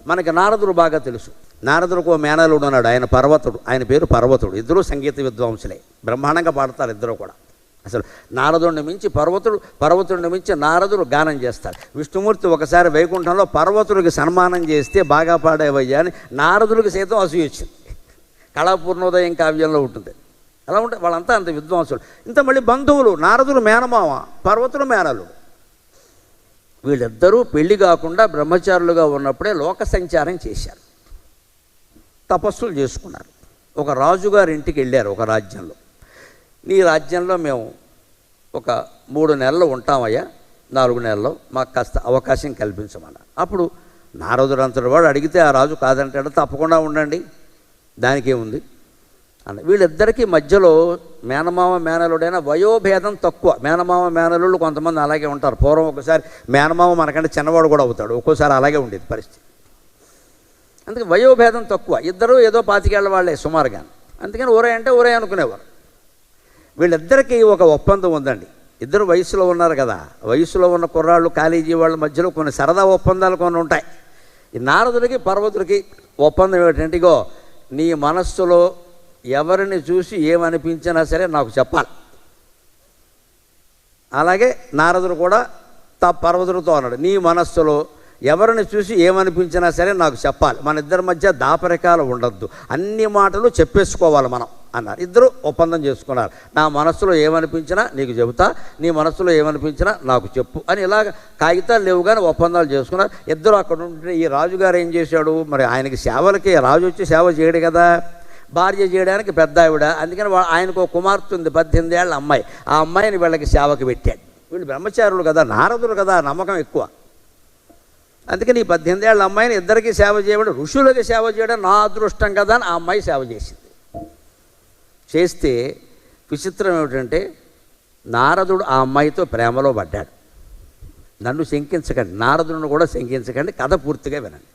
మనకి నారదుడు బాగా తెలుసు. నారదుడికి ఓ మేనలుడు ఉన్నాడు, ఆయన పర్వతుడు, ఆయన పేరు పర్వతుడు. ఇద్దరూ సంగీత విద్వాంసులే, బ్రహ్మాండంగా పాడతారు ఇద్దరు కూడా. అసలు నారదుడిని మించి పర్వతుడు, పర్వతుడిని మించి నారదుడు గానం చేస్తారు. విష్ణుమూర్తి ఒకసారి వైకుంఠంలో పర్వతుడికి సన్మానం చేస్తే బాగా పాడేవయ్యా అని నారదుడికి సైతం అసూయ వచ్చింది. కళాపూర్ణోదయం కావ్యంలో ఉంటుంది. అలా ఉంటే వాళ్ళంతా అంత విద్వాంసులు. ఇంత మళ్ళీ బంధువులు, నారదుడు మేనమామ, పర్వతుడు మేనలుడు. వీళ్ళిద్దరూ పెళ్లి కాకుండా బ్రహ్మచారులుగా ఉన్నప్పుడే లోక సంచారం చేశారు, తపస్సులు చేసుకున్నారు. ఒక రాజుగారి ఇంటికి వెళ్ళారు ఒక రాజ్యంలో. నీ రాజ్యంలో మేము ఒక 3 నెలలు ఉంటామయ్యా, 4 నెలల్లో మాకు కాస్త అవకాశం కల్పించమన్నారు. అప్పుడు నారదుడు అంతటి వాడు అడిగితే ఆ రాజు కాదంటాడు, తప్పకుండా ఉండండి, దానికేముంది అన్న. వీళ్ళిద్దరికీ మధ్యలో మేనమామ మేనలుడైన వయోభేదం తక్కువ. మేనమామ మేనలుళ్ళు కొంతమంది అలాగే ఉంటారు. పూర్వం ఒకసారి మేనమామ మనకంటే చిన్నవాడు కూడా అవుతాడు, ఒక్కోసారి అలాగే ఉండేది పరిస్థితి. అందుకే వయోభేదం తక్కువ, ఇద్దరు ఏదో 25 ఏళ్ల వాళ్ళే సుమారుగా. అందుకని ఊరే అంటే ఊరే అనుకునేవారు. వీళ్ళిద్దరికీ ఒక ఒప్పందం ఉందండి. ఇద్దరు వయసులో ఉన్నారు కదా, వయసులో ఉన్న కుర్రాళ్ళు కాలేజీ వాళ్ళ మధ్యలో కొన్ని సరదా ఒప్పందాలు కొన్ని ఉంటాయి. ఈ నారదుడికి పర్వతుడికి ఒప్పందం ఏమిటంటే, ఇగో నీ మనస్సులో ఎవరిని చూసి ఏమనిపించినా సరే నాకు చెప్పాలి. అలాగే నారదుడు కూడా పర్వతుడితో అన్నాడు, నీ మనస్సులో ఎవరిని చూసి ఏమనిపించినా సరే నాకు చెప్పాలి, మన ఇద్దరి మధ్య దాపరికాలు ఉండద్దు, అన్ని మాటలు చెప్పేసుకోవాలి మనం అన్నారు. ఇద్దరు ఒప్పందం చేసుకున్నారు. నా మనస్సులో ఏమనిపించినా నీకు చెబుతా, నీ మనస్సులో ఏమనిపించినా నాకు చెప్పు అని. ఇలాగ కాగితాలు లేవు కానీ ఒప్పందాలు చేసుకున్నారు. ఇద్దరు అక్కడ ఉంటే ఈ రాజుగారు ఏం చేశాడు, మరి ఆయనకి సేవలకి రాజు వచ్చి సేవ చేయడు కదా, భార్య చేయడానికి పెద్ద ఆవిడ. అందుకని ఆయనకు ఒక కుమార్తె ఉంది, 18 ఏళ్ళ అమ్మాయి. ఆ అమ్మాయిని వీళ్ళకి సేవకి పెట్టాడు. వీళ్ళు బ్రహ్మచారులు కదా, నారదులు కదా, నమ్మకం ఎక్కువ. అందుకని ఈ 18 ఏళ్ళ అమ్మాయిని ఇద్దరికీ సేవ చేయడం, ఋషులకి సేవ చేయడం నా అదృష్టం కదా అని ఆ అమ్మాయి సేవ చేసింది. చేస్తే విచిత్రం ఏమిటంటే, నారదుడు ఆ అమ్మాయితో ప్రేమలో పడ్డాడు. నన్ను శంకించకండి, నారదుడిని కూడా శంకించకండి, కథ పూర్తిగా వినండి.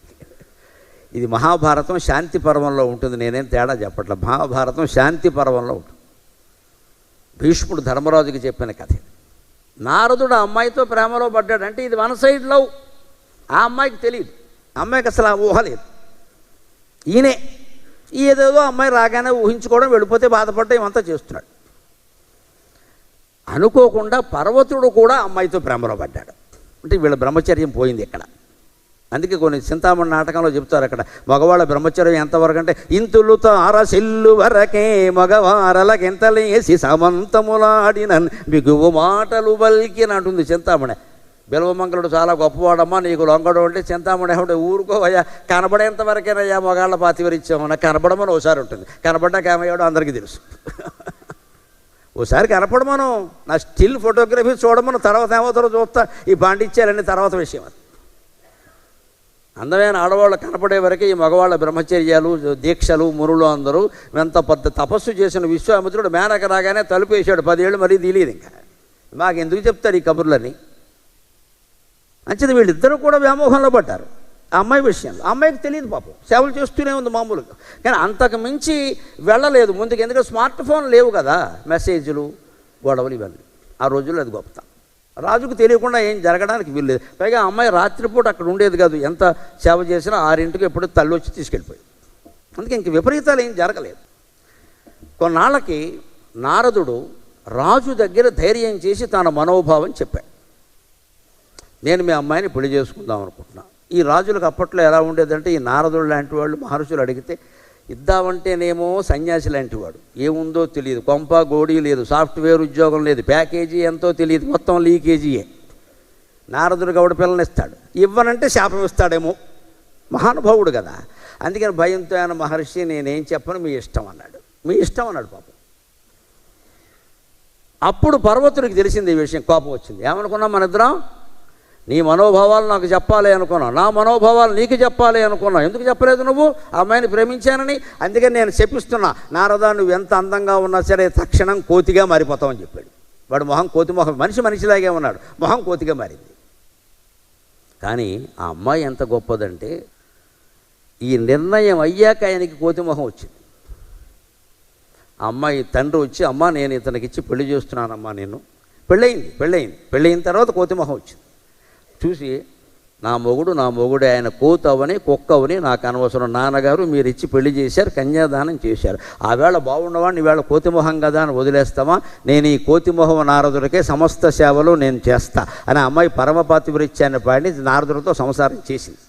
ఇది మహాభారతం శాంతి పర్వంలో ఉంటుంది, నేనేం తేడా చెప్పట్లే. మహాభారతం శాంతి పర్వంలో ఉంటుంది. భీష్ముడు ధర్మరాజుకి చెప్పిన కథ. నారదుడు ఆ అమ్మాయితో ప్రేమలో పడ్డాడు అంటే ఇది 1 సైడ్ లవ్. ఆ అమ్మాయికి తెలియదు, అమ్మాయికి అసలు ఆ ఊహ లేదు. ఈయనే ఏదేదో అమ్మాయి రాగానే ఊహించుకోవడం, వెళ్ళిపోతే బాధపడడం, ఇవంతా చేస్తున్నాడు. అనుకోకుండా పర్వతుడు కూడా అమ్మాయితో ప్రేమలో పడ్డాడు. అంటే వీళ్ళ బ్రహ్మచర్యం పోయింది ఇక్కడ. అందుకే కొన్ని చింతామణి నాటకంలో చెప్తారు, అక్కడ మగవాళ్ళ బ్రహ్మచర్యం ఎంతవరకు అంటే, ఇంతులుతో అరసిల్లు వరకే మగవారలకెంతలేసి సమంతములాడినన్ బిగువు మాటలు బల్కిని అంటుంది చింతామణి. బిల్వమంగళుడు చాలా గొప్పవాడమ్మా, నీకు లొంగడు అంటే చింతామణి ఏమిటి, ఊరుకోవయ్యా, కనబడేంత వరకేనయ్యా మగాళ్ళ పాతివరిచ్చామన్నా, కనబడమని ఓసారి ఉంటుంది, కనబడ్డాక ఏమయ్యాడో అందరికీ తెలుసు. ఓసారి కనపడమను, నా స్టిల్ ఫోటోగ్రఫీ చూడమను, తర్వాత ఏమవుతారో చూస్తా, ఈ పాండిత్యాలన్నీ తర్వాత విషయం. అది అందమైన ఆడవాళ్ళు కనపడే వరకే ఈ మగవాళ్ళ బ్రహ్మచర్యాలు, దీక్షలు, మునులు అందరూ ఎంత పెద్ద తపస్సు చేసిన విశ్వామిత్రుడు మేనక రాగానే తలుపు వేసాడు. 10 ఏళ్ళు మరీ తెలియదు. ఇంకా మాకు ఎందుకు చెప్తాడు ఈ కబుర్లని. అంచేది వీళ్ళిద్దరూ కూడా వ్యామోహంలో పడ్డారు ఆ అమ్మాయి విషయంలో. ఆ అమ్మాయికి తెలియదు పాపం, సేవలు చేస్తూనే ఉంది మామూలుగా. కానీ అంతకు మించి వెళ్ళలేదు ముందుకు, ఎందుకంటే స్మార్ట్ ఫోన్ లేవు కదా, మెసేజ్లు, గొడవలు ఇవన్నీ. ఆ రోజుల్లో అది గొప్పత. రాజుకు తెలియకుండా ఏం జరగడానికి వీల్లేదు. పైగా అమ్మాయి రాత్రిపూట అక్కడ ఉండేది కాదు, ఎంత సేవ చేసినా 6 ఎప్పుడు తల్లి వచ్చి తీసుకెళ్ళిపోయింది. అందుకే ఇంక విపరీతాలు ఏం జరగలేదు. కొన్నాళ్ళకి నారదుడు రాజు దగ్గర ధైర్యం చేసి తన మనోభావం చెప్పాడు. నేను మీ అమ్మాయిని పెళ్లి చేసుకుందాం అనుకుంటున్నాను. ఈ రాజులకు అప్పట్లో ఎలా ఉండేదంటే, ఈ నారదుడు లాంటి వాళ్ళు మహర్షులు అడిగితే ఇద్దామంటేనేమో సన్యాసి లాంటి వాడు, ఏముందో తెలియదు, కొంప గోడీ లేదు, సాఫ్ట్వేర్ ఉద్యోగం లేదు, ప్యాకేజీ ఎంతో తెలియదు, మొత్తం లీకేజీయే. నారదుడు గౌడ పిల్లనిస్తాడు, ఇవ్వనంటే శాపం ఇస్తాడేమో, మహానుభావుడు కదా. అందుకని భయంతో ఆయన మహర్షి నేనేం చెప్పను, మీ ఇష్టం అన్నాడు. మీ ఇష్టం అన్నాడు పాపం. అప్పుడు పర్వతుడికి తెలిసింది ఈ విషయం, కోపం వచ్చింది. ఏమనుకున్నాం మన ఇద్దరం, నీ మనోభావాలు నాకు చెప్పాలి అనుకున్నావు, నా మనోభావాలు నీకు చెప్పాలి అనుకున్నావు, ఎందుకు చెప్పలేదు నువ్వు, ఆ అమ్మాయిని ప్రేమించానని. అందుకని నేను చెప్పిస్తున్నా, నారదా నువ్వు ఎంత అందంగా ఉన్నా సరే తక్షణం కోతిగా మారిపోతావని చెప్పాడు. వాడు మొహం కోతి మొహం, మనిషిలాగే ఉన్నాడు, మొహం కోతిగా మారింది. కానీ ఆ అమ్మాయి ఎంత గొప్పదంటే, ఈ నిర్ణయం అయ్యాక ఆయనకి కోతి మొహం వచ్చింది. ఆ అమ్మాయి తండ్రి వచ్చి, అమ్మ నేను ఇతనికిచ్చి పెళ్లి చేస్తున్నానమ్మా, నేను పెళ్ళయింది. పెళ్ళయిన తర్వాత కోతి మొహం వచ్చింది. చూసి నా మొగుడే, ఆయన కోతవని కుక్కవని నాకు అనవసరం. నాన్నగారు మీరు ఇచ్చి పెళ్లి చేశారు, కన్యాదానం చేశారు. ఆ వేళ బాగున్నవాడిని ఈవేళ కోతిమొహం కదా అని వదిలేస్తామా? నేను ఈ కోతిమొహం నారదుడికే సమస్త సేవలు నేను చేస్తా అని అమ్మాయి పరమపాతివ్రత్యాన్ని పాడి నారదుడితో సంసారం చేసింది.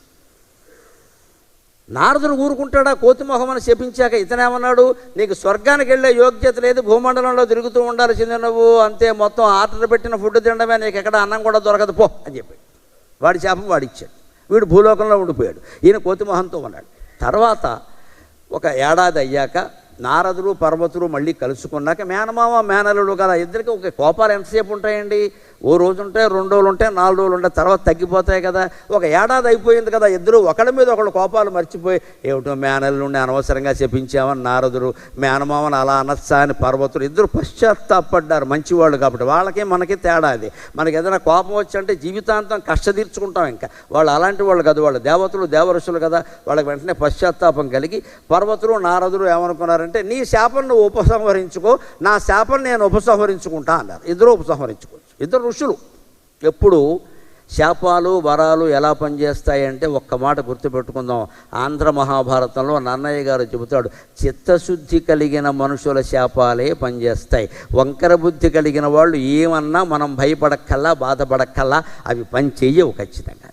నారదుడు ఊరుకుంటాడా? కోతిమొహం అని చెప్పించాక ఇతనేమన్నాడు, నీకు స్వర్గానికి వెళ్ళే యోగ్యత లేదు, భూమండలంలో తిరుగుతూ ఉండాల్సిందే నువ్వు, అంతే, మొత్తం ఆర్డర్ పెట్టిన ఫుడ్ తినడమే, నీకు ఎక్కడ అన్నం కూడా దొరకదు పో అని చెప్పాడు. వాడి శాపం వాడిచ్చాడు. వీడు భూలోకంలో ఉండిపోయాడు. ఈయన కోతిమొహంతో ఉన్నాడు. తర్వాత ఒక ఏడాది అయ్యాక నారదుడు పర్వతుడు మళ్ళీ కలుసుకున్నాక మేనమామ మేనలుడు కదా, ఇద్దరికి ఒక కోపాలు ఎంతసేపు ఉంటాయండి? ఓ రోజు ఉంటాయి, 2 రోజులు ఉంటాయి, 4 రోజులు ఉంటాయి, తర్వాత తగ్గిపోతాయి కదా. ఒక ఏడాది అయిపోయింది కదా, ఇద్దరు ఒకళ్ళ మీద ఒకళ్ళు కోపాలు మర్చిపోయి ఏమిటో మేనల్లుండి అనవసరంగా చెప్పించామని నారదుడు, మేనమామని అలా అనొచ్చా అని పర్వతుడు, ఇద్దరు పశ్చాత్తాపడ్డారు. మంచివాళ్ళు కాబట్టి. వాళ్ళకి మనకి తేడా అది. మనకి ఏదైనా కోపం వచ్చంటే జీవితాంతం కష్ట తీర్చుకుంటాం. ఇంకా వాళ్ళు అలాంటి వాళ్ళు కదా, వాళ్ళు దేవతలు దేవఋషులు కదా. వాళ్ళకి వెంటనే పశ్చాత్తాపం కలిగి పర్వతుడు నారదుడు ఏమనుకున్నారంటే, నీ శాపం నువ్వు ఉపసంహరించుకో, నా శాపం నేను ఉపసంహరించుకుంటా అన్నారు. ఇద్దరు ఉపసంహరించుకోవచ్చు. ఇద్దరు ఋషులు. ఎప్పుడు శాపాలు వరాలు ఎలా పనిచేస్తాయంటే ఒక్క మాట గుర్తుపెట్టుకుందాం. ఆంధ్ర మహాభారతంలో నన్నయ్య గారు చెబుతాడు, చిత్తశుద్ధి కలిగిన మనుషుల శాపాలే పనిచేస్తాయి. వంకర బుద్ధి కలిగిన వాళ్ళు ఏమన్నా మనం భయపడక్కల్లా బాధపడక్కల్లా అవి పని చెయ్యవు ఖచ్చితంగా.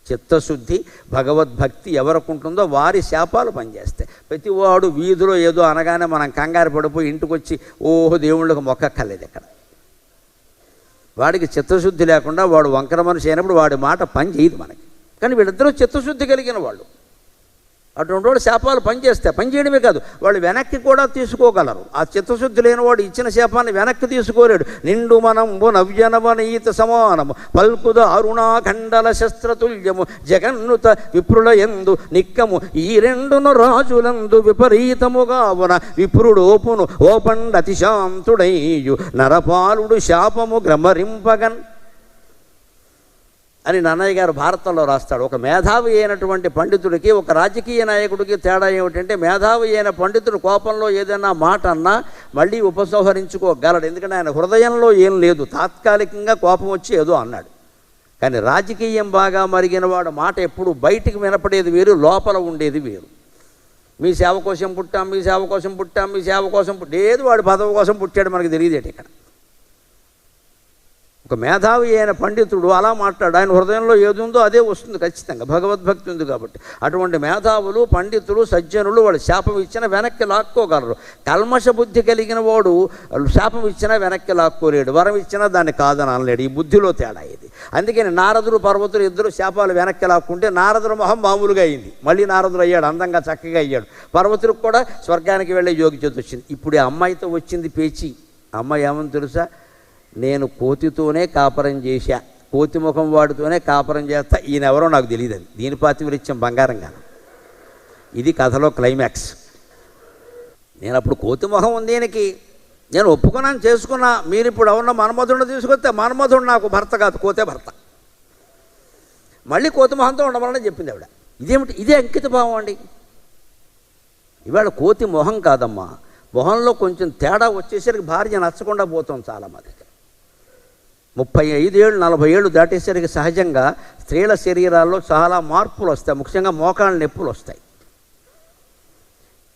చిత్తశుద్ధి భగవద్భక్తి ఎవరికి ఉంటుందో వారి శాపాలు పనిచేస్తాయి. ప్రతివాడు వీధిలో ఏదో అనగానే మనం కంగారు పడిపోయి ఇంటికి వచ్చి ఓహో దేవుళ్ళకి మొక్కక్కర్లేదు. ఇక్కడ వాడికి చిత్తశుద్ధి లేకుండా వాడు వంకర మనిషి అయినప్పుడు వాడి మాట పని చేయదు మనకి. కానీ వీళ్ళిద్దరూ చిత్తశుద్ధి కలిగిన వాళ్ళు. అటువంటి వాడు శాపాలు పనిచేస్తాయి. పని చేయడమే కాదు, వాళ్ళు వెనక్కి కూడా తీసుకోగలరు. ఆ చిత్తశుద్ధి లేని వాడు ఇచ్చిన శాపాన్ని వెనక్కి తీసుకోలేడు. నిండు మనంబు నవ్యనవనీత సమానము పల్కుద అరుణాఖండల శస్త్రతుల్యము జగన్నుత విప్రుల ఎందు నిక్కము ఈ రెండును రాజులందు విపరీతముగావున విప్రుడోపును ఓపండతి శాంతుడయ్యు నరపాలుడు శాపము గ్రమరింపగన్ అని నన్నయ్య గారు భారతంలో రాస్తాడు. ఒక మేధావి అయినటువంటి పండితుడికి ఒక రాజకీయ నాయకుడికి తేడా ఏమిటంటే, మేధావి అయిన పండితుడు కోపంలో ఏదైనా మాట అన్నా మళ్ళీ ఉపసంహరించుకోగలడు. ఎందుకంటే ఆయన హృదయంలో ఏం లేదు, తాత్కాలికంగా కోపం వచ్చి ఏదో అన్నాడు. కానీ రాజకీయం బాగా మరిగిన వాడు మాట ఎప్పుడు బయటికి వినపడేది వేరు, లోపల ఉండేది వేరు. మీ సేవ కోసం పుట్టాం, మీ సేవ కోసం పుట్టాం, మీ సేవ కోసం లేదు, వాడు పదవి కోసం పుట్టాడు మనకి తెలియదేటి. ఇక్కడ ఒక మేధావి అయిన పండితుడు అలా మాట్లాడు, ఆయన హృదయంలో ఏది ఉందో అదే వస్తుంది ఖచ్చితంగా, భగవద్భక్తి ఉంది కాబట్టి. అటువంటి మేధావులు పండితులు సజ్జనులు వాళ్ళు శాపం ఇచ్చినా వెనక్కి లాక్కోగలరు. కల్మష బుద్ధి కలిగిన వాడు శాపం ఇచ్చినా వెనక్కి లాక్కోలేడు, వరం ఇచ్చినా దాన్ని కాదని అనలేడు. ఈ బుద్ధిలో తేడా ఇది. అందుకని నారదుడు పర్వతులు ఇద్దరు శాపాలు వెనక్కి లాక్కుంటే నారదుడు మొహం మామూలుగా అయింది. మళ్ళీ నారదుడు అయ్యాడు, అందంగా చక్కగా అయ్యాడు. పర్వతుడికి కూడా స్వర్గానికి వెళ్ళే యోగ్యత వచ్చింది. ఇప్పుడు ఆ అమ్మాయితో వచ్చింది పేచి. అమ్మాయి ఏమని తెలుసా, నేను కోతితోనే కాపరం చేశా, కోతి ముఖం వాడితోనే కాపరం చేస్తా, ఈయనెవరో నాకు తెలియదు. అది దీని పాతివ్రత్యం బంగారంగా. ఇది కథలో క్లైమాక్స్. నేను అప్పుడు కోతి ముఖం ఉంది దీనికి, నేను ఒప్పుకున్నాను, చేసుకున్నా. మీరు ఇప్పుడు అవున్న మన్మధుడిని తీసుకొస్తే మన్మధుడు నాకు భర్త కాదు, కోతే భర్త. మళ్ళీ కోతి మొహంతో ఉండమని చెప్పింది ఆవిడ. ఇదేమిటి? ఇదే అంకిత భావం అండి. ఇవాళ కోతి మొహం కాదమ్మా, మొహంలో కొంచెం తేడా వచ్చేసరికి భార్య నచ్చకుండా పోతాం చాలామందికి. 35 ఏళ్ళు 40 ఏళ్ళు దాటేసరికి సహజంగా స్త్రీల శరీరాల్లో చాలా మార్పులు వస్తాయి. ముఖ్యంగా మోకాళ్ళ నొప్పులు వస్తాయి.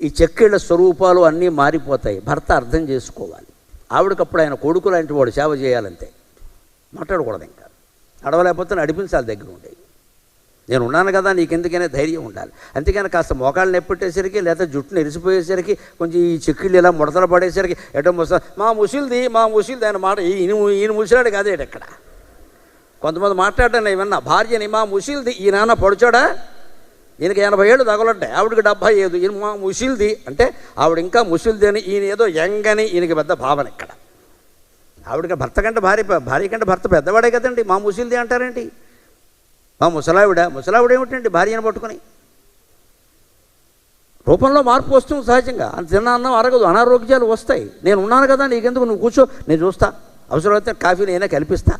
ఈ చెక్కిళ్ళ స్వరూపాలు అన్నీ మారిపోతాయి. భర్త అర్థం చేసుకోవాలి. ఆవిడకప్పుడు ఆయన కొడుకు లాంటి వాడు, సేవ చేయాలంతే, మాట్లాడకూడదు. ఇంకా నడవలేకపోతే నడిపించాలి దగ్గర ఉండే. నేను ఉన్నాను కదా, నీకెందుకైనా ధైర్యం ఉండాలి. అంతేకాని కాస్త మోకాళ్ళు నెప్పెట్టేసరికి లేదా జుట్టును ఎరిసిపోయేసరికి కొంచెం ఈ చిక్కిళ్ళు ఇలా ముడతలు పడేసరికి ఎటో మా ముసిల్ది ఆయన మాట ఈయన ముసిలాడు కాదు ఎక్కడ. కొంతమంది మాట్లాడాను నేను విన్నా, భార్యని మా ముసిల్ది, ఈ నాన్న పడుచాడా, ఈయనకి 80 ఏళ్ళు తగలట్టాయి, ఆవిడకి 75, ఈయన మా ముసిల్ది అంటే ఆవిడ ఇంకా ముసిల్ది అని, ఈయన ఏదో యంగ్ అని ఈయనకి పెద్ద భావన. ఇక్కడ ఆవిడకి భర్త కంటే భార్య కంటే భర్త పెద్దవాడే కదండి, మా ముసిల్ది అంటారేంటి? మా ముసలావిడ ఏమిటండి భార్యను పట్టుకొని. రూపంలో మార్పు వస్తుంది సహజంగా. అంత తిన్న అన్నం అరగదు, అనారోగ్యాలు వస్తాయి. నేను ఉన్నాను కదా, నీకెందుకు, నువ్వు కూర్చో, నేను చూస్తా, అవసరమైతే కాఫీ నేనే కల్పిస్తా.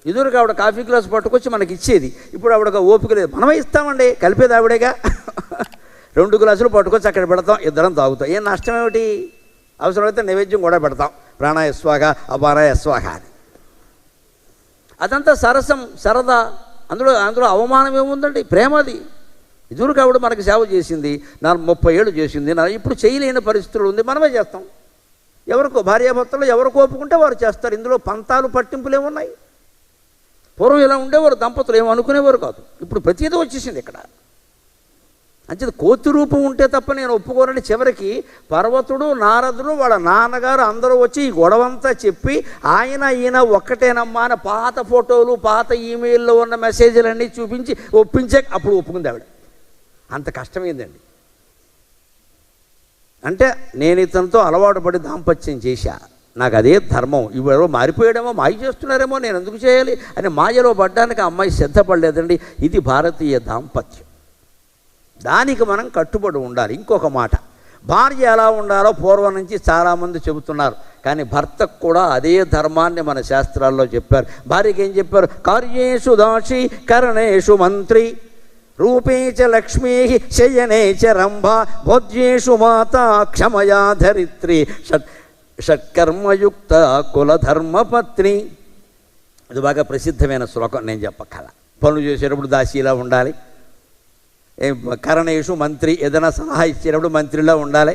ఇదివరకు ఆవిడ కాఫీ గ్లాస్ పట్టుకొచ్చి మనకి ఇచ్చేది, ఇప్పుడు ఆవిడగా ఓపిక లేదు, మనమే ఇస్తామండి, కలిపేది ఆవిడేగా. 2 గ్లాసులు పట్టుకొచ్చి అక్కడ పెడతాం, ఇద్దరం తాగుతాం. ఏం నష్టం ఏమిటి? అవసరమైతే నైవేద్యం కూడా పెడతాం, ప్రాణాయస్వాగా అపారాయస్వాగా అని. అదంతా సరసం, సరదా. అందులో అందులో అవమానం ఏముందండి? ప్రేమది. ఇదివరకు ఆవిడ మనకి సేవ చేసింది, 30 ఏళ్ళు చేసింది, ఇప్పుడు చేయలేని పరిస్థితులు ఉంది, మనమే చేస్తాం. ఎవరికో భార్యాభర్తలు ఎవరు ఒప్పుకుంటే వారు చేస్తారు. ఇందులో పంతాలు పట్టింపులు ఏమున్నాయి? పూర్వం ఇలా ఉండేవారు దంపతులు, ఏమనుకునేవారు కాదు. ఇప్పుడు ప్రతిదీ వచ్చేసింది ఇక్కడ. అంచేది కోతి రూపం ఉంటే తప్ప నేను ఒప్పుకోనని చివరికి పర్వతుడు, నారదుడు, వాళ్ళ నాన్నగారు అందరూ వచ్చి ఈ గొడవంతా చెప్పి ఈయన ఒక్కటేనమ్మా అని పాత ఫోటోలు, పాత ఈమెయిల్లో ఉన్న మెసేజ్లన్నీ చూపించి ఒప్పించే అప్పుడు ఒప్పుకుంది ఆవిడ. అంత కష్టమైందండి. అంటే నేను ఇతనితో అలవాటు పడి దాంపత్యం చేశా, నాకు అదే ధర్మం, ఇవెవరో మారిపోయాడేమో, మాయ చేస్తున్నారేమో, నేను ఎందుకు చేయాలి అని మాయలో పడ్డానికి ఆ అమ్మాయి సిద్ధపడలేదండి. ఇది భారతీయ దాంపత్యం. దానికి మనం కట్టుబడి ఉండాలి. ఇంకొక మాట, భార్య ఎలా ఉండాలో పూర్వం నుంచి చాలామంది చెబుతున్నారు, కానీ భర్తకు కూడా అదే ధర్మాన్ని మన శాస్త్రాల్లో చెప్పారు. భార్యకి ఏం చెప్పారు? కార్యేషు దాసి కరణేషు మంత్రి రూపేచ లక్ష్మీ శయనే చ రంభ భోజ్యేషు మాతా క్షమయా ధరిత్రి షట్కర్మయుక్త కులధర్మపత్ని. ఇది బాగా ప్రసిద్ధమైన శ్లోకం, నేను చెప్పక్కల. పనులు చేసేటప్పుడు దాసీలా ఉండాలి, కరణేషు మంత్రి, ఏదైనా సలహా ఇచ్చేటప్పుడు మంత్రిలా ఉండాలి.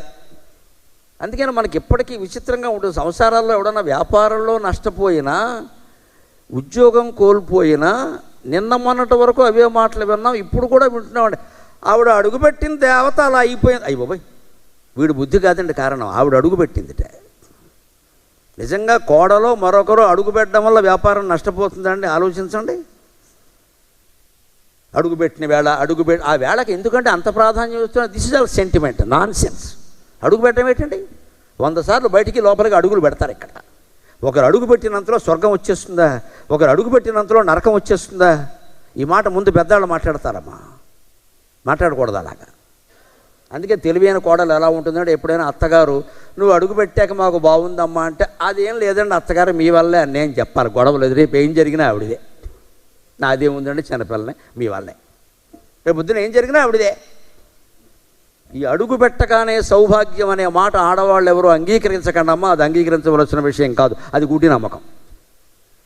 అందుకని మనకి ఎప్పటికీ విచిత్రంగా ఉంటుంది. సంసారాల్లో ఎవడన్నా వ్యాపారంలో నష్టపోయినా, ఉద్యోగం కోల్పోయినా, నిన్న మొన్నటి వరకు అవే మాటలు విన్నాం, ఇప్పుడు కూడా వింటున్నామండి. ఆవిడ అడుగుపెట్టిన దేవత అలా అయిపోయింది. అయ్యి బాబాయ్, వీడి బుద్ధి కాదండి కారణం, ఆవిడ అడుగుపెట్టిందిట. నిజంగా కోడలో మరొకరు అడుగుపెట్టడం వల్ల వ్యాపారం నష్టపోతుందండి? ఆలోచించండి. అడుగుపెట్టిన వేళ ఆ వేళకి ఎందుకంటే అంత ప్రాధాన్యం ఇస్తున్నా? This is all sentiment, nonsense. అడుగుపెట్టడం ఏంటండి? 100 సార్లు బయటికి లోపలికి అడుగులు పెడతారు. ఇక్కడ ఒకరు అడుగు పెట్టినంతలో స్వర్గం వచ్చేస్తుందా? ఒకరు అడుగు పెట్టినంతలో నరకం వచ్చేస్తుందా? ఈ మాట ముందు పెద్దవాళ్ళు మాట్లాడతారమ్మా, మాట్లాడకూడదు అలాగా. అందుకే తెలివైన కోడలు ఎలా ఉంటుందంటే, ఎప్పుడైనా అత్తగారు నువ్వు అడుగు పెట్టాక మాకు బాగుందమ్మా అంటే, అదేం లేదండి అత్తగారు మీ వల్లే అని నేను చెప్పాలి. గొడవలు రేపు ఏం జరిగినా ఆవిడదే, నాదేముందండి చిన్నపిల్లనే, మీ వల్లే. రేపు పొద్దున ఏం జరిగినా ఆవిడదే. ఈ అడుగు పెట్టగానే సౌభాగ్యం అనే మాట ఆడవాళ్ళు ఎవరు అంగీకరించకండి అమ్మా. అది అంగీకరించవలసిన విషయం కాదు, అది గుడ్డి నమ్మకం.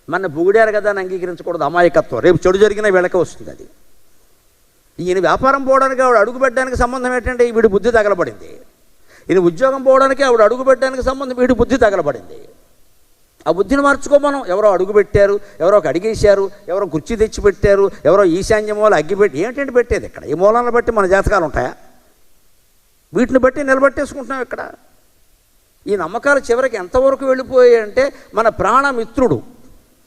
మన పొగిడారు కదా అని అంగీకరించకూడదు, అమాయకత్వం. రేపు చెడు జరిగిన వీళ్ళకే వస్తుంది అది. ఈయన వ్యాపారం పోవడానికి ఆవిడ అడుగు పెట్టడానికి సంబంధం ఏంటంటే వీడి బుద్ధి తగలబడింది. ఈయన ఉద్యోగం పోవడానికి ఆవిడ అడుగు పెట్టడానికి సంబంధం వీడి బుద్ధి తగలబడింది. ఆ బుద్ధిని మార్చుకోమనం. ఎవరో అడుగు పెట్టారు, ఎవరో ఒక అడిగేశారు, ఎవరో కుర్చీ తెచ్చి పెట్టారు, ఎవరో ఈశాన్య మూల అగ్గి పెట్టి, ఏంటంటే పెట్టేది ఇక్కడ? ఈ మూలాలను బట్టి మన జాతకాలు ఉంటాయా? వీటిని బట్టి నిలబెట్టేసుకుంటున్నాం ఇక్కడ. ఈ నమ్మకాలు చివరికి ఎంతవరకు వెళ్ళిపోయాయంటే, మన ప్రాణమిత్రుడు,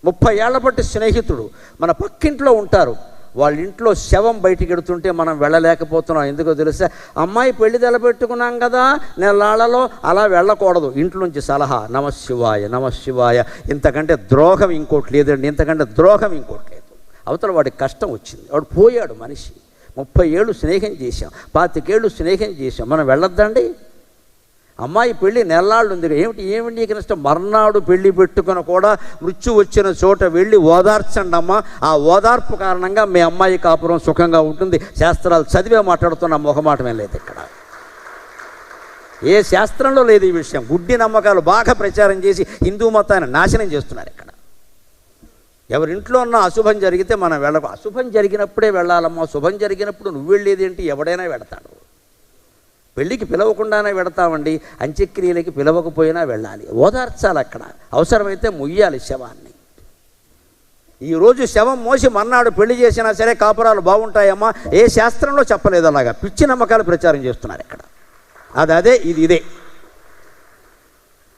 30 ఏళ్ల బట్టి స్నేహితుడు మన పక్కింట్లో ఉంటారు, వాళ్ళ ఇంట్లో శవం బయటికి ఎడుతుంటే మనం వెళ్ళలేకపోతున్నాం. ఎందుకో తెలుసా? అమ్మాయి పెళ్లి తెలబెట్టుకున్నాం కదా, నెలాళ్లలో అలా వెళ్ళకూడదు. ఇంట్లో నుంచి సలహా, నమశివాయ నమశివాయ. ఇంతకంటే ద్రోహం ఇంకోటి లేదండి, ఇంతకంటే ద్రోహం ఇంకోటి లేదు. అవతల వాడికి కష్టం వచ్చింది, వాడు పోయాడు మనిషి. 30 ఏళ్ళు స్నేహం చేశాం, 25 ఏళ్ళు స్నేహం చేశాం, మనం వెళ్ళొద్దండి? అమ్మాయి పెళ్ళి నెల్లాళ్ళు ఉంది, ఏమిటి నీకు నష్టం? మర్నాడు పెళ్లి పెట్టుకుని కూడా మృత్యు వచ్చిన చోట వెళ్ళి ఓదార్చండి అమ్మా. ఆ ఓదార్పు కారణంగా మీ అమ్మాయి కాపురం సుఖంగా ఉంటుంది. శాస్త్రాలు చదివే మాట్లాడుతున్న మొహమాటమే లేదు ఇక్కడ. ఏ శాస్త్రంలో లేదు ఈ విషయం. గుడ్డి నమ్మకాలు బాగా ప్రచారం చేసి హిందూ మతాన్ని నాశనం చేస్తున్నారు ఇక్కడ. ఎవరింట్లో ఉన్న అశుభం జరిగితే మనం వెళ్ళకు. అశుభం జరిగినప్పుడే వెళ్ళాలమ్మా. శుభం జరిగినప్పుడు నువ్వు వెళ్ళేదేంటి? ఎవడైనా వెడతాడు. పెళ్ళికి పిలవకుండానే వెడతామండి, అంత్యక్రియలకి పిలవకపోయినా వెళ్ళాలి, ఓదార్చాలి. అక్కడ అవసరమైతే ముయ్యాలి శవాన్ని. ఈరోజు శవం మోసి మన్నాడు పెళ్లి చేసినా సరే కాపురాలు బాగుంటాయమ్మా. ఏ శాస్త్రంలో చెప్పలేదు అలాగా. పిచ్చి నమ్మకాలు ప్రచారం చేస్తున్నారు ఇక్కడ. అదే ఇదే.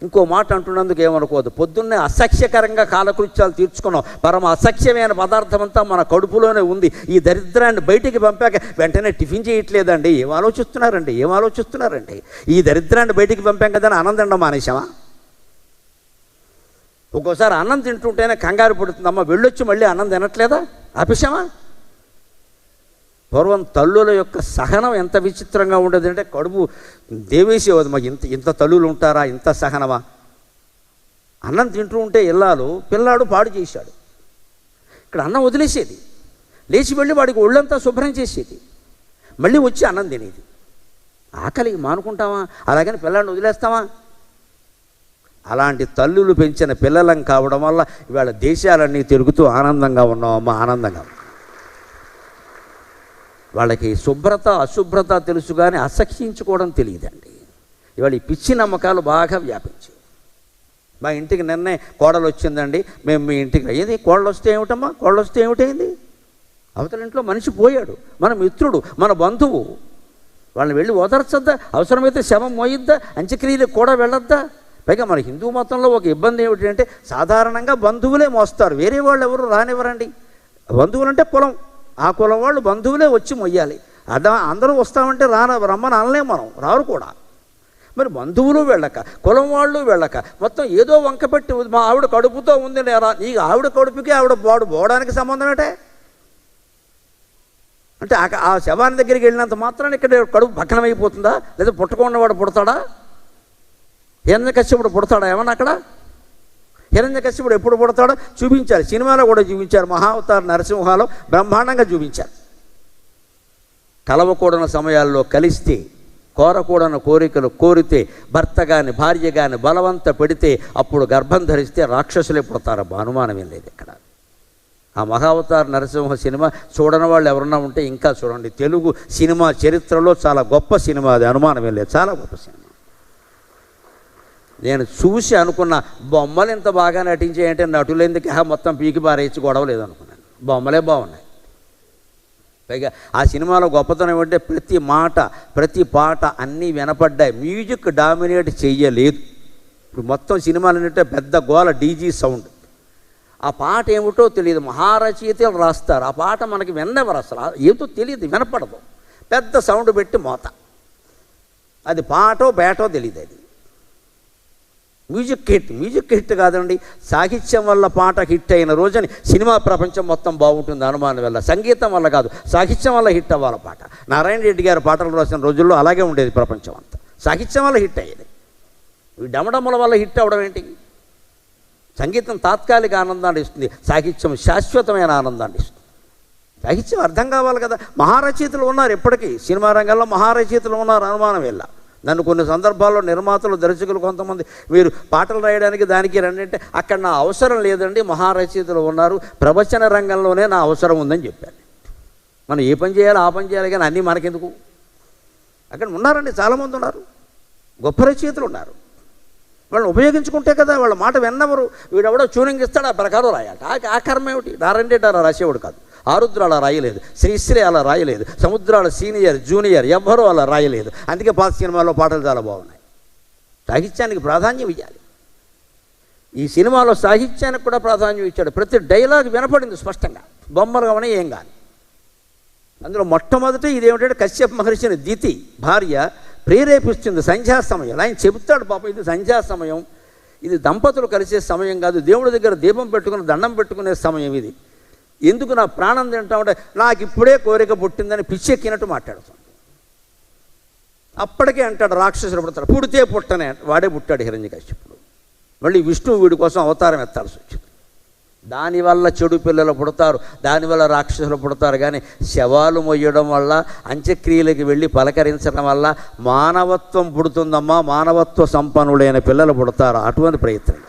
ఇంకో మాట అంటున్నందుకు ఏమనుకోదు. పొద్దున్నే అసఖ్యకరంగా కాలకృత్యాలు తీర్చుకున్నాం. పరమ అసఖ్యమైన పదార్థం అంతా మన కడుపులోనే ఉంది. ఈ దరిద్రాన్ని బయటికి పంపాక వెంటనే టిఫిన్ చేయట్లేదండి. ఏం ఆలోచిస్తున్నారండి? ఈ దరిద్రాన్ని బయటికి పంపాం కదా అని అన్నం తినడం మానేశామా? ఒక్కోసారి అన్నం తింటుంటేనే కంగారు పడుతుందమ్మా, వెళ్ళొచ్చి మళ్ళీ అన్నం తినట్లేదా? ఆపేశామా? పూర్వం తల్లుల యొక్క సహనం ఎంత విచిత్రంగా ఉండేది అంటే, కడుపు దేవేసేవది. మాకు ఇంత తల్లులు ఉంటారా? ఇంత సహనమా? అన్నం తింటూ ఉంటే పిల్లాడు పాడు చేశాడు, ఇక్కడ అన్నం వదిలేసేది, లేచి వెళ్ళి వాడికి ఒళ్ళంతా శుభ్రం చేసేది, మళ్ళీ వచ్చి అన్నం తినేది. ఆకలి మానుకుంటామా? అలాగని పిల్లాడిని వదిలేస్తామా? అలాంటి తల్లులు పెంచిన పిల్లలం కావడం వల్ల ఇవాళ దేశాలన్నీ తిరుగుతూ ఆనందంగా ఉన్నామమ్మా, ఆనందంగా. వాళ్ళకి శుభ్రత అశుభ్రత తెలుసు కానీ అసహ్యించుకోవడం తెలియదండి. ఇవాళ ఈ పిచ్చి నమ్మకాలు బాగా వ్యాపించాయి. మా ఇంటికి నిన్నే కోడలు వచ్చిందండి, మేము మీ ఇంటికి ఏది కోడలు వస్తే ఏమిటమ్మా, కోడలు వస్తే ఏమిటైంది? అవతల ఇంట్లో మనిషి పోయాడు, మన మిత్రుడు, మన బంధువు. వాళ్ళని వెళ్ళి ఓదార్చొద్దా? అవసరమైతే శవం మోయిద్దా? అంత్యక్రియలకు కూడా వెళ్ళొద్దా? పైగా మన హిందూ మతంలో ఒక ఇబ్బంది ఏమిటంటే సాధారణంగా బంధువులే మోస్తారు, వేరే వాళ్ళు ఎవరు రానివ్వరండి. బంధువులు అంటే కులం, ఆ కులం వాళ్ళు బంధువులే వచ్చి మొయ్యాలి. అందరూ వస్తామంటే రమ్మని అనలేం, మనం రారు కూడా. మరి బంధువులు వెళ్ళక, కులం వాళ్ళు వెళ్ళక, మొత్తం ఏదో వంక పెట్టి మా ఆవిడ కడుపుతో ఉంది లేరా, నీకు ఆవిడ కడుపుకి ఆవిడ పోవడానికి సంబంధం ఏంటే? అంటే ఆ శవాన్ని దగ్గరికి వెళ్ళినంత మాత్రాన్ని ఇక్కడ కడుపు భగ్నం అయిపోతుందా? లేదా పుట్టకున్నవాడు పుడతాడా? హిరణ్యకశ్యపుడు పుడతాడా ఏమన్నా అక్కడ? హిరణ్యకశ్యపుడు ఎప్పుడు పుడతాడో చూపించారు, సినిమాలో కూడా చూపించారు. మహావతార నరసింహాలో బ్రహ్మాండంగా చూపించారు. కలవకూడని సమయాల్లో కలిస్తే, కోరకూడని కోరికలు కోరితే, భర్త కానీ భార్య కానీ బలవంత పెడితే అప్పుడు గర్భం ధరిస్తే రాక్షసులే పుడతారు, అనుమానం ఏం లేదు ఇక్కడ. ఆ మహావతార నరసింహ సినిమా చూడని వాళ్ళు ఎవరన్నా ఉంటే ఇంకా చూడండి. తెలుగు సినిమా చరిత్రలో చాలా గొప్ప సినిమా, అది అనుమానమే లేదు, చాలా గొప్ప సినిమా. నేను చూసి అనుకున్న బొమ్మలు ఇంత బాగా నటించాయంటే నటులు ఎందుకు మొత్తం పీకి పారేసి గొడవ లేదనుకున్నాను. బొమ్మలే బాగున్నాయి. పైగా ఆ సినిమాలో గొప్పతనం ఏమంటే ప్రతి మాట ప్రతి పాట అన్నీ వినపడ్డాయి, మ్యూజిక్ డామినేట్ చెయ్యలేదు. ఇప్పుడు మొత్తం సినిమాలన్నింటే పెద్ద గోల డీజీ సౌండ్. ఆ పాట ఏమిటో తెలియదు, మహారచయితలు రాస్తారు. ఆ పాట మనకి విన్నెవరు అసలు ఏమిటో తెలియదు, వినపడదు. పెద్ద సౌండ్ పెట్టి మోత, అది పాటో బేటో తెలియదు. అది మ్యూజిక్ హిట్ కాదండి, సాహిత్యం వల్ల పాట హిట్ అయిన రోజుని సినిమా ప్రపంచం మొత్తం బాగుంటుంది, అనుమానం వల్ల. సంగీతం వల్ల కాదు, సాహిత్యం వల్ల హిట్ అవ్వాలి పాట. నారాయణ రెడ్డి గారు పాటలు రాసిన రోజుల్లో అలాగే ఉండేది ప్రపంచం అంతా, సాహిత్యం వల్ల హిట్ అయ్యేది. ఈ డమడముల వల్ల హిట్ అవ్వడం ఏంటి? సంగీతం తాత్కాలిక ఆనందాన్ని ఇస్తుంది, సాహిత్యం శాశ్వతమైన ఆనందాన్ని ఇస్తుంది. సాహిత్యం అర్థం కావాలి కదా. మహారచయితలు ఉన్నారు, ఎప్పటికీ సినిమా రంగంలో మహారచయితలు ఉన్నారు, అనుమానం వెళ్ళా. నన్ను కొన్ని సందర్భాల్లో నిర్మాతలు దర్శకులు కొంతమంది మీరు పాటలు రాయడానికి దానికి రండి అంటే అక్కడ నా అవసరం లేదండి, మహారచయితలు ఉన్నారు, ప్రవచన రంగంలోనే నా అవసరం ఉందని చెప్పాను. మనం ఏ పని చేయాలి ఆ పని చేయాలి కానీ అన్నీ మనకెందుకు? అక్కడ ఉన్నారండి, చాలామంది ఉన్నారు, గొప్ప రచయితలు ఉన్నారు. వాళ్ళని ఉపయోగించుకుంటే కదా, వాళ్ళ మాట విన్నవరు. వీడెవడో ట్యూనింగ్ ఇస్తాడు, ఆ ప్రకారం రాయాలి. ఆ కర్మ ఏమిటి? నారాయణ రెడ్డి అలా రాసేవాడు కాదు, ఆరుద్ర అలా రాయలేదు, శ్రీశ్రీ అలా రాయలేదు, సముద్రాల సీనియర్ జూనియర్ ఎవ్వరూ అలా రాయలేదు. అందుకే పాత సినిమాలో పాటలు చాలా బాగున్నాయి. సాహిత్యానికి ప్రాధాన్యం ఇవ్వాలి. ఈ సినిమాలో సాహిత్యానికి కూడా ప్రాధాన్యం ఇచ్చాడు. ప్రతి డైలాగ్ వినపడింది స్పష్టంగా, బొమ్మలు కానీ ఏం కానీ. అందులో మొట్టమొదటి ఇదేమిటంటే కశ్యప మహర్షిని దితి భార్య ప్రేరేపిస్తుంది సంధ్యా సమయం. ఆయన చెబుతాడు, పాపం ఇది సంధ్యా సమయం, ఇది దంపతులు కలిసే సమయం కాదు, దేవుడి దగ్గర దీపం పెట్టుకుని దండం పెట్టుకునే సమయం ఇది. ఎందుకు నా ప్రాణం తింటామంటే నాకు ఇప్పుడే కోరిక పుట్టిందని పిచ్చెక్కినట్టు మాట్లాడుతుంది. అప్పటికే అంటాడు రాక్షసుడు పుడతాడు, పుడితే పుట్టనే, వాడే పుట్టాడు హిరణ్యకశ్యపుడు. మళ్ళీ విష్ణువు వీడి కోసం అవతారం ఎత్తాల్సి వచ్చింది. దానివల్ల చెడు పిల్లలు పుడతారు, దానివల్ల రాక్షసులు పుడతారు. కానీ శవాలు మొయ్యడం వల్ల, అంత్యక్రియలకు వెళ్ళి పలకరించడం వల్ల మానవత్వం పుడుతుందమ్మా, మానవత్వ సంపన్నులైన పిల్లలు పుడతారు. అటువంటి ప్రయత్నం